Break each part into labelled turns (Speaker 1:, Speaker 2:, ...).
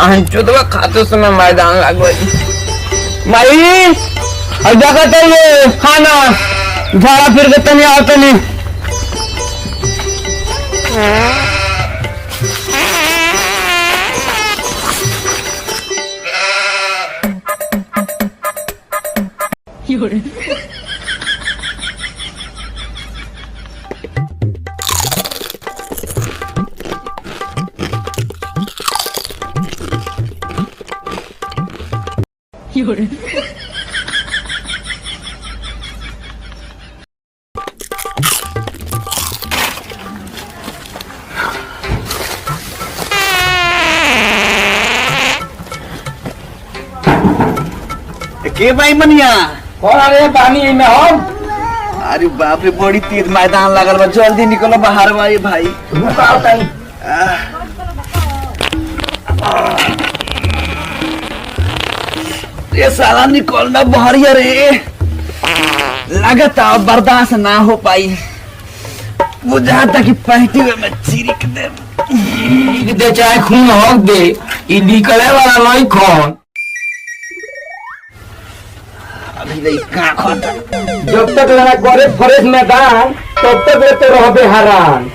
Speaker 1: चुदवा खाते समय मैदान लगवाई माई जगह चाहिए खाना झाड़ा फिर के तनी आओ तनी
Speaker 2: के भाई मनिया
Speaker 1: कौन अरे पानी में हम
Speaker 2: अरे बाप रे बड़ी तेज मैदान लगल बा जल्दी निकलो बाहर भाई भाई ये साला निकलना बहरिया रे लगता बर्दाश्त ना हो पाई बुझाता कि पैंटी में चिरिक
Speaker 1: दे चाहे खून हो दे ये निकले वाला नहीं कौन
Speaker 2: अभी नहीं कहाँ खोता
Speaker 1: जब तक लगा करे फरेश मैदान तब तक लेते रहो हैरान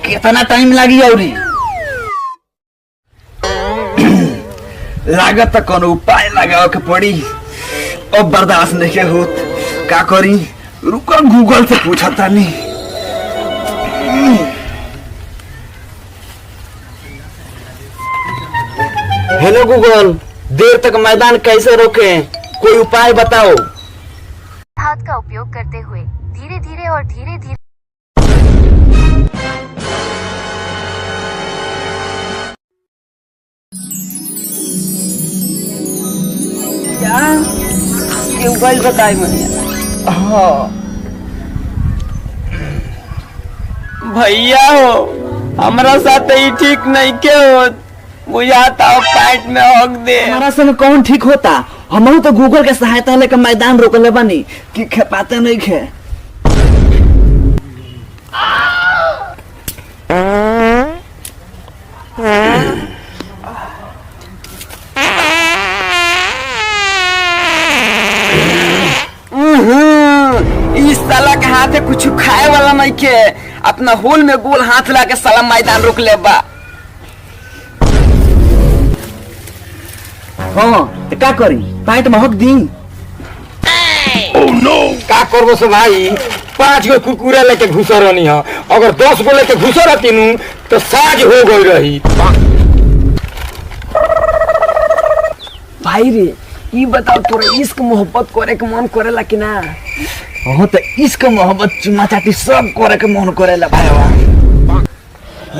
Speaker 2: कितना टाइम लगी और लागत कोनो उपाय लगाओ के पड़ी अब बर्दाश्त नहीं होत का करी रुको गूगल से पूछा तानी
Speaker 1: हेलो गूगल देर तक मैदान कैसे रोके कोई उपाय बताओ
Speaker 3: हाथ का उपयोग करते हुए धीरे धीरे और धीरे धीरे
Speaker 2: ये उपाय बताए मनिया हाँ
Speaker 1: भैया हो हमारा साथ ही ठीक नहीं के हो बुझाता पैंट में हक दे
Speaker 2: हमारा से कौन ठीक होता हम तो गूगल के सहायता लेकर मैदान रोकले बानी कि खेपाते नहीं खे
Speaker 1: इस साला के हाथ कुछ खाए वाला नहीं के अपना होल में गोल हाथ ला के साला मैदान रोक ले बा
Speaker 2: हाँ तो क्या करी पैंट में हक दी
Speaker 4: का करबो से भाई 5 गो कुकुरा लेके घुसा रहनी है अगर 10 गो लेके घुसा रहती नू तो साज हो गई रही
Speaker 2: भाई रे ये बताओ तोरा इश्क मोहब्बत करे के मन करेला कि ना हाँ तो इश्क मोहब्बत चुमा चाटी सब करे के मन करेला भाई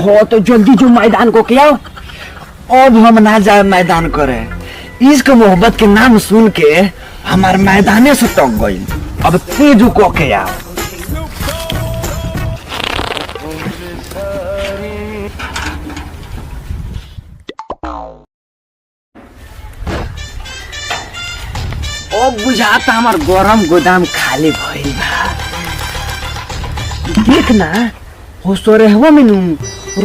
Speaker 2: हाँ तो जल्दी जो मैदान को क्या अब हम ना जाए मैदान करे इश्क मोहब्बत के नाम सुन के हमारे मैदाने से टक गई अब तेज को के आओ अब बुझाता हमार गरम गोदाम खाली भइल बा देख ना हो सोरेहवा में नु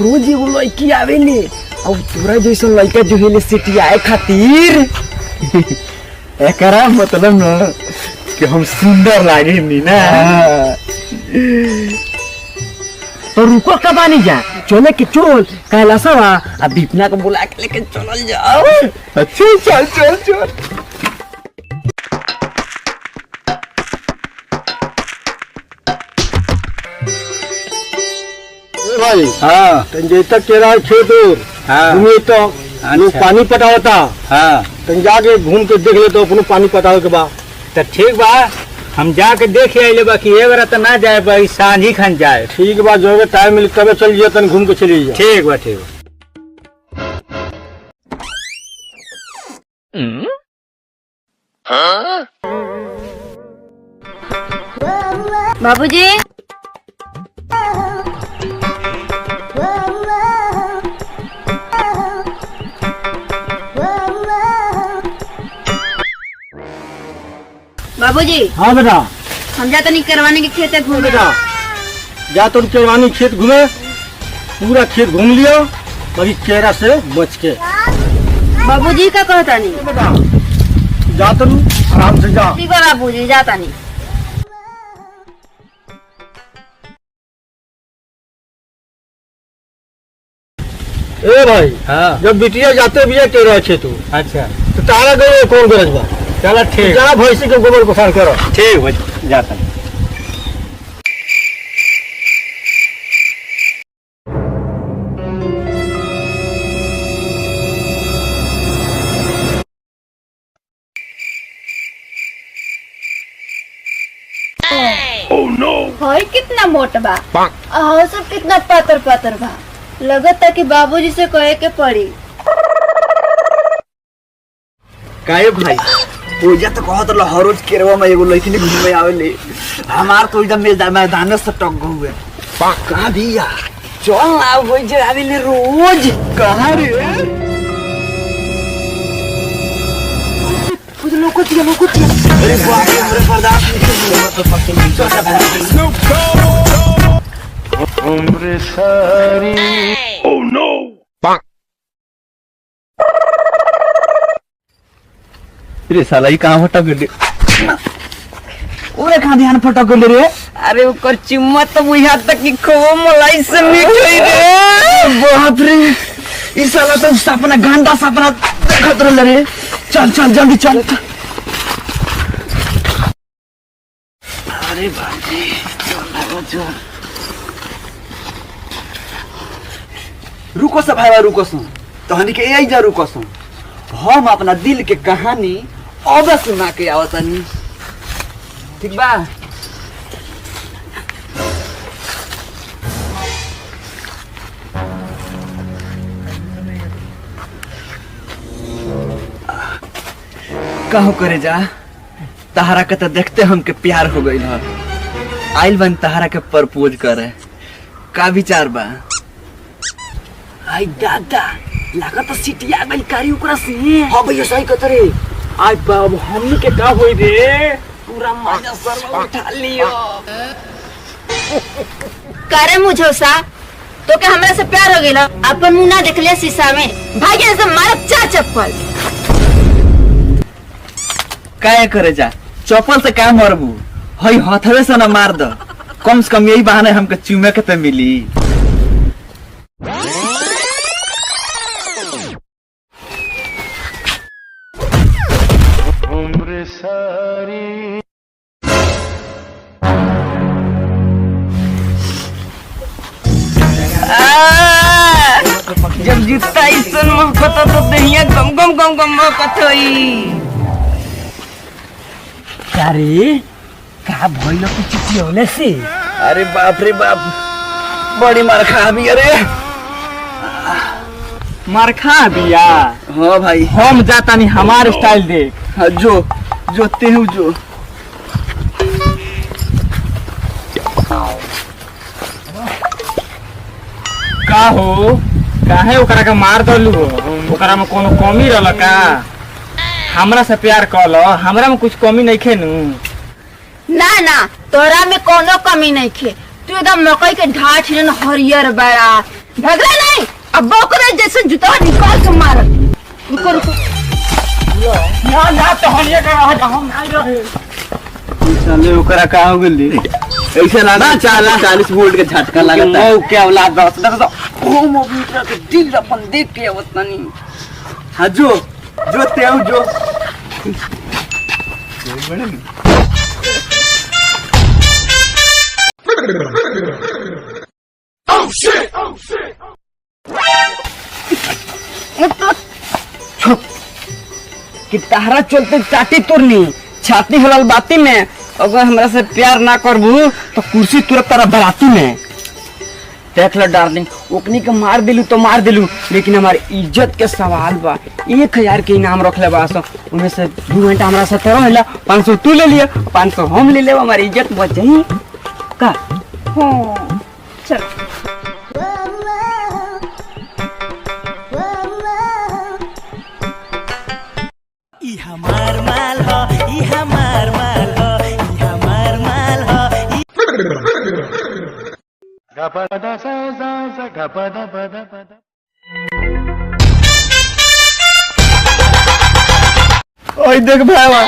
Speaker 2: रोज एगो लड़की आवेले और तोरा जैसा लड़का जो हेले सिटियाए खातिर एकरा मतलब ना कि हम सुंदर लागे नी ना तो रुको कब आनी जा चले के चल कैलाशवा आ दीपना को बुला के लेके चलल जाओ अच्छा चल चल चल
Speaker 4: भाई
Speaker 2: हाँ
Speaker 4: तंजे तक केरा खेत
Speaker 2: हाँ
Speaker 4: घूमे तो पानी पटावता
Speaker 2: हाँ
Speaker 4: तन जाके घूम के देख ले तो अपनो पानी पटावे के बा
Speaker 5: तो ठीक बा हम जाके देख आइले बा कि एक बार तो ना जाए बा सांझ ही खान जाए
Speaker 4: ठीक बा जो टाइम मिले तबे चल जिया तन घूम के चली जा
Speaker 5: ठीक बा ठीक
Speaker 3: बाबूजी बाबूजी
Speaker 4: हाँ बेटा
Speaker 3: हम जाते नहीं करवाने के खेत घूम
Speaker 4: बेटा जा तो चरवानी खेत घूमे, पूरा खेत घूम लियो, बाकी केरा से बच के।
Speaker 6: बाबूजी का कहता नहीं।
Speaker 4: जा तो आराम से जा।
Speaker 6: ठीक है बाबूजी, जाता नहीं।
Speaker 4: ए भाई,
Speaker 5: हाँ
Speaker 4: जब बिटिया जाते भी केरा खेत
Speaker 5: अच्छा
Speaker 4: तो तारा गए कौन गरज बा?
Speaker 5: चलो ठीक
Speaker 4: जा भैंसी के गोबर को सार करो।
Speaker 5: ठीक भाई जाता हूँ।
Speaker 6: भाई कितना मोट बा और सब कितना पातर पातर बा। लगता कि बाबूजी से कहे के पड़ी।
Speaker 2: काहे भाई पूजा तो कहत रहा हर रोज केरवा में एगो लड़की घूमे आवेले। हमार तो एकदम मैदान से टक हुए। कहाँ भैया चल ना हो जे आवेले रोज। कहाँ रे कुछ लोग अरे बाप रे हमरे बर्दाश्त नहीं
Speaker 4: उम्र सारी
Speaker 2: रे साला कहाँ फटक गए? ओरे कहाँ ध्यान फटक गए रे?
Speaker 1: अरे ओकर चुम्मा तो बुझा तक कि खोवा मलाई से मीठ होई रे।
Speaker 2: बाप रे ई साला तो सपना गंदा सपना देखत रहल रे। चल चल जल्दी चल। अरे बाप रे चल। रुको सब भाई रुको सुन तो हनी के यही जा रुको सुन। हम अपना दिल के कहानी अब सुना के आवतनी। ठीक बा? कहो करे जा तहारा के तो देखते हमके प्यार हो गई है। आइल बन तहारा के प्रपोज करे। का विचार बा? आई दादा लगा तो सिटिया गई कारी ओकरा से। हां भैया सही कहत रे। आज बाबू हमनी के का होई रे? पूरा मजा सर उठा लियो।
Speaker 6: करे मुझोसा तो क्या हमरा से प्यार हो गेला? अपन मुंह ना देख ले शीशा में। भागे से मारब चार चप्पल।
Speaker 2: काय करे जा चप्पल से का मरबू? हई हथवे से ना मार दो। कम से कम यही बहाने हमके चुमे के तो मिली।
Speaker 4: उम्र सारी
Speaker 1: जब जूता इसन महकत तो दहिया गम गम गम गम महकत होई।
Speaker 2: अरे का भइल की चिट्ठी होले से? अरे बाप रे बाप बड़ी मार खा भी। अरे
Speaker 5: मार खा दिया।
Speaker 2: हाँ भाई
Speaker 5: हम जाता नहीं, हमारे स्टाइल देख।
Speaker 2: हाँ, जो जो तेहू जो
Speaker 5: का हो काहे ओकरा के मार दलू? ओकरा में कोनो कमी रहल का? हमरा से प्यार कल, हमरा में कुछ कमी नहीं खे नु।
Speaker 6: ना ना तोरा में कोनो कमी नहीं खे। तू एकदम मकई के ढाठ हिरन हरियर बड़ा। झगड़ा नहीं अब बकरे जैसे जूता निकाल के मार। रुको रुको
Speaker 5: ना ना तो हम ये कर हम आई रहे।
Speaker 2: चले ओकरा का हो गेली? ऐसे लगा 40 वोल्ट के झटका लगता है।
Speaker 1: क्या औलाद बस ओ मोबिलिटी के दिल अपन देख के आवतनी।
Speaker 2: हाँ जो तेहू जो
Speaker 1: कि तहरा चलते चाटी तुरनी छाती हलाल बाती में। अगर हमरा से प्यार ना करबू तो कुर्सी तुरंत तारा बराती में। देख लो डार्लिंग ओकनी के मार दिलू तो मार दिलू, लेकिन हमारी इज्जत के सवाल बा। 1000 के इनाम रख ले बास। उनमें से 2 घंटा हमारा साथ रहेला। 500 तू ले लिया, 500 हम ले ले। हमारी इज्जत बच जाई का?
Speaker 6: हाँ चल।
Speaker 7: ई हमार माल हो, ई हमार माल हो, ई हमार माल हो।
Speaker 2: ओए देख भाईवा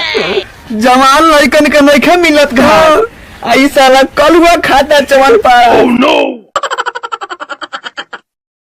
Speaker 2: जवान लड़कन के नइखे मिलत घर आई साला कल हुआ खाता चवन पारा